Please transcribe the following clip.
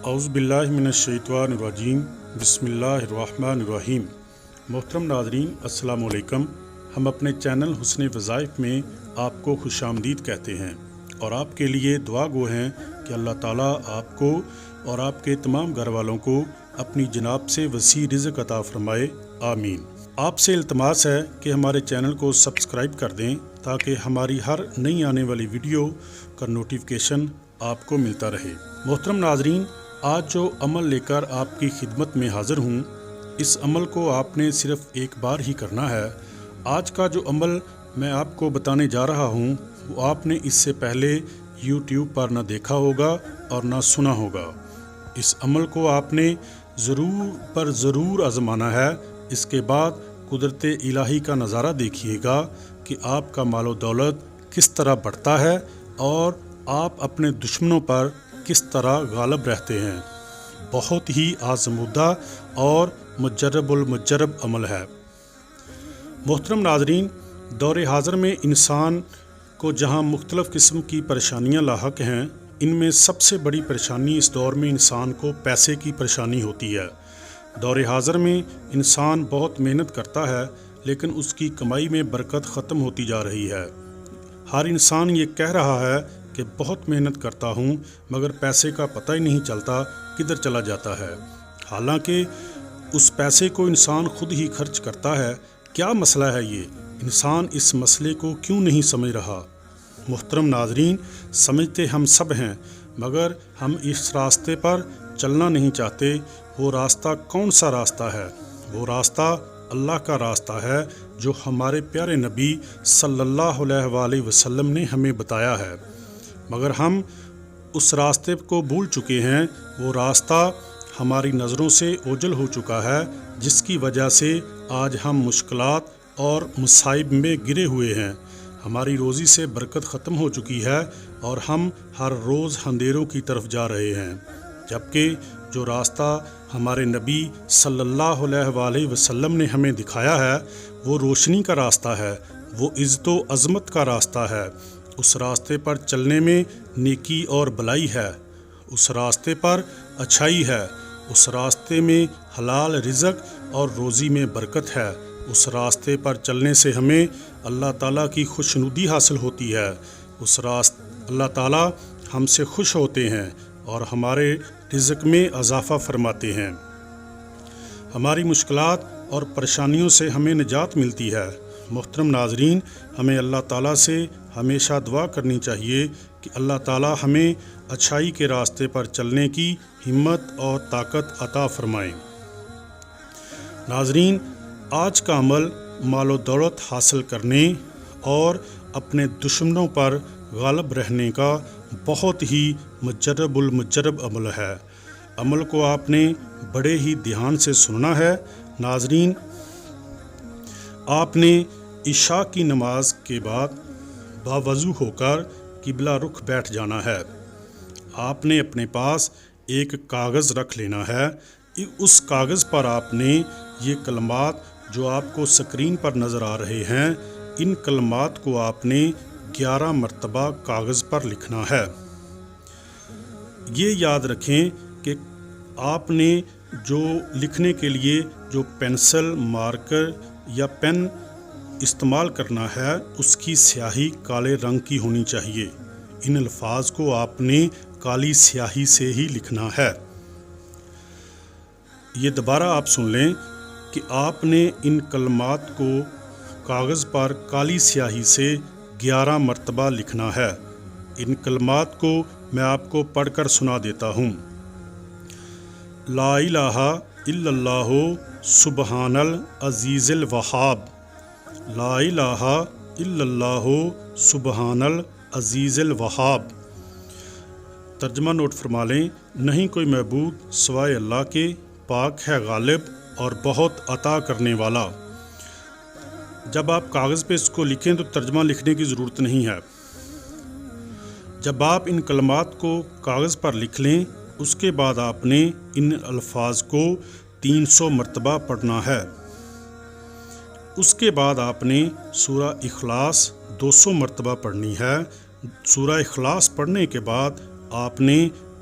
اعوذ باللہ من الشیطان الرجیم بسم اللہ الرحمن الرحیم۔ محترم ناظرین السلام علیکم۔ ہم اپنے چینل حسن وظائف میں آپ کو خوش آمدید کہتے ہیں اور آپ کے لیے دعا گو ہیں کہ اللہ تعالیٰ آپ کو اور آپ کے تمام گھر والوں کو اپنی جناب سے وسیع رزق عطا فرمائے، آمین۔ آپ سے التماس ہے کہ ہمارے چینل کو سبسکرائب کر دیں تاکہ ہماری ہر نئی آنے والی ویڈیو کا نوٹیفیکیشن آپ کو ملتا رہے۔ محترم ناظرین، آج جو عمل لے کر آپ کی خدمت میں حاضر ہوں، اس عمل کو آپ نے صرف ایک بار ہی کرنا ہے۔ آج کا جو عمل میں آپ کو بتانے جا رہا ہوں وہ آپ نے اس سے پہلے یوٹیوب پر نہ دیکھا ہوگا اور نہ سنا ہوگا۔ اس عمل کو آپ نے ضرور آزمانا ہے۔ اس کے بعد قدرت الہی کا نظارہ دیکھیے گا کہ آپ کا مال و دولت کس طرح بڑھتا ہے اور آپ اپنے دشمنوں پر کس طرح غالب رہتے ہیں۔ بہت ہی آزمودہ اور مجرب المجرب عمل ہے۔ محترم ناظرین، دور حاضر میں انسان کو جہاں مختلف قسم کی پریشانیاں لاحق ہیں، ان میں سب سے بڑی پریشانی اس دور میں انسان کو پیسے کی پریشانی ہوتی ہے۔ دور حاضر میں انسان بہت محنت کرتا ہے لیکن اس کی کمائی میں برکت ختم ہوتی جا رہی ہے۔ ہر انسان یہ کہہ رہا ہے کہ بہت محنت کرتا ہوں مگر پیسے کا پتہ ہی نہیں چلتا کدھر چلا جاتا ہے، حالانکہ اس پیسے کو انسان خود ہی خرچ کرتا ہے۔ کیا مسئلہ ہے یہ؟ انسان اس مسئلے کو کیوں نہیں سمجھ رہا؟ محترم ناظرین، سمجھتے ہم سب ہیں مگر ہم اس راستے پر چلنا نہیں چاہتے۔ وہ راستہ کون سا راستہ ہے؟ وہ راستہ اللہ کا راستہ ہے جو ہمارے پیارے نبی صلی اللہ علیہ وآلہ وسلم نے ہمیں بتایا ہے، مگر ہم اس راستے کو بھول چکے ہیں۔ وہ راستہ ہماری نظروں سے اوجھل ہو چکا ہے، جس کی وجہ سے آج ہم مشکلات اور مصائب میں گرے ہوئے ہیں۔ ہماری روزی سے برکت ختم ہو چکی ہے اور ہم ہر روز اندھیروں کی طرف جا رہے ہیں، جبکہ جو راستہ ہمارے نبی صلی اللہ علیہ وآلہ وسلم نے ہمیں دکھایا ہے وہ روشنی کا راستہ ہے، وہ عزت و عظمت کا راستہ ہے۔ اس راستے پر چلنے میں نیکی اور بلائی ہے، اس راستے پر اچھائی ہے، اس راستے میں حلال رزق اور روزی میں برکت ہے۔ اس راستے پر چلنے سے ہمیں اللہ تعالیٰ کی خوشنودی حاصل ہوتی ہے۔ اللہ تعالیٰ ہم سے خوش ہوتے ہیں اور ہمارے رزق میں اضافہ فرماتے ہیں۔ ہماری مشکلات اور پریشانیوں سے ہمیں نجات ملتی ہے۔ محترم ناظرین، ہمیں اللہ تعالیٰ سے ہمیشہ دعا کرنی چاہیے کہ اللہ تعالیٰ ہمیں اچھائی کے راستے پر چلنے کی ہمت اور طاقت عطا فرمائیں۔ ناظرین، آج کا عمل مال و دولت حاصل کرنے اور اپنے دشمنوں پر غالب رہنے کا بہت ہی مجرب المجرب عمل ہے۔ عمل کو آپ نے بڑے ہی دھیان سے سننا ہے۔ ناظرین، آپ نے عشاء کی نماز کے بعد باوضو ہو کر قبلہ رخ بیٹھ جانا ہے۔ آپ نے اپنے پاس ایک کاغذ رکھ لینا ہے۔ اس کاغذ پر آپ نے یہ کلمات جو آپ کو سکرین پر نظر آ رہے ہیں، ان کلمات کو آپ نے 11 مرتبہ کاغذ پر لکھنا ہے۔ یہ یاد رکھیں کہ آپ نے جو لکھنے کے لیے جو پینسل، مارکر یا پین استعمال کرنا ہے اس کی سیاہی کالے رنگ کی ہونی چاہیے۔ ان الفاظ کو آپ نے کالی سیاہی سے ہی لکھنا ہے۔ یہ دوبارہ آپ سن لیں کہ آپ نے ان کلمات کو کاغذ پر کالی سیاہی سے 11 مرتبہ لکھنا ہے۔ ان کلمات کو میں آپ کو پڑھ کر سنا دیتا ہوں۔ لا الہ الا اللہ سبحان العزیز الوہاب، لا الہ الا اللہ سبحان العزیز الوہاب۔ ترجمہ نوٹ فرما لیں۔ نہیں کوئی معبود سوائے اللہ کے، پاک ہے غالب اور بہت عطا کرنے والا۔ جب آپ کاغذ پہ اس کو لکھیں تو ترجمہ لکھنے کی ضرورت نہیں ہے۔ جب آپ ان کلمات کو کاغذ پر لکھ لیں، اس کے بعد آپ نے ان الفاظ کو 300 مرتبہ پڑھنا ہے۔ اس کے بعد آپ نے سورہ اخلاص 200 مرتبہ پڑھنی ہے۔ سورہ اخلاص پڑھنے کے بعد آپ نے